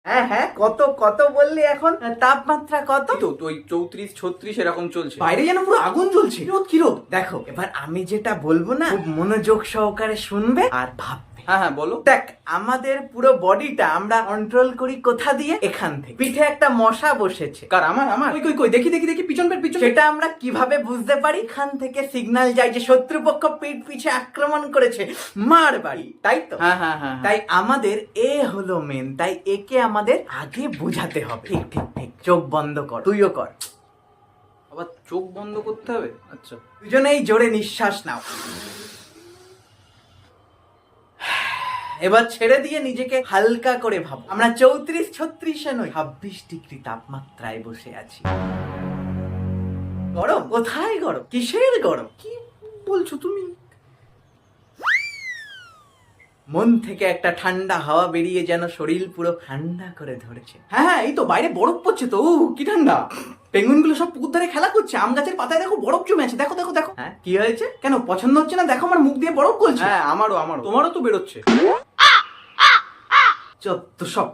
হ্যাঁ হ্যাঁ, কত কত বললি এখন? তাপমাত্রা কত? তো ওই 34-36 এরকম চলছে। বাইরে যেন পুরো আগুন জ্বলছে। কি রোদ? দেখো, এবার আমি যেটা বলবো না, খুব মনোযোগ সহকারে শুনবে আর ভাববে। হ্যাঁ হ্যাঁ বলো। দেখ, আমাদের পুরো বডিটা আমরা কন্ট্রোল করি কোথা দিয়ে? এখান থেকে। পিঠে একটা মশা বসেছে। কার? আমার আমার কই কই কই, দেখি দেখি দেখি, পিছন পিছন। সেটা আমরা কিভাবে বুঝতে পারি? এখান থেকে সিগন্যাল যায় যে শত্রুপক্ষ পিঠ পিছে আক্রমণ করেছে, মার বাড়ি, তাই তো? হ্যাঁ হ্যাঁ হ্যাঁ। তাই আমাদের এ হলো মেন, তাই একে আমাদের আগে বোঝাতে হবে। ঠিক ঠিক ঠিক, চোখ বন্ধ কর, তুইও কর। আবার চোখ বন্ধ করতে হবে? আচ্ছা। দুজনেই জোরে নিঃশ্বাস নাও। এবার ছেড়ে দিয়ে নিজেকে হালকা করে ভাবো, আমরা 34-36-এ নই, 26 ডিগ্রি তাপমাত্রায় বসে আছি। গরম? কোথায় গরম? কিসের গরম? কি বলছো তুমি? মন থেকে একটা ঠান্ডা হাওয়া বেরিয়ে যেন শরীর পুরো ঠান্ডা করে ধরেছে। হ্যাঁ হ্যাঁ, এই তো বাইরে বরফ পড়ছে তো। কি ঠান্ডা! পেঙ্গুইন গুলো সব পুকুর ধারে খেলা করছে, আম গাছের পাতায় দেখো বরফ জমে আছে। দেখো দেখো দেখো। হ্যাঁ, কি হয়েছে? কেন পছন্দ হচ্ছে না? দেখো আমার মুখ দিয়ে বরফ গলছে। হ্যাঁ আমারও আমারও, তোমারও তো বেরোচ্ছে। চত্ব সব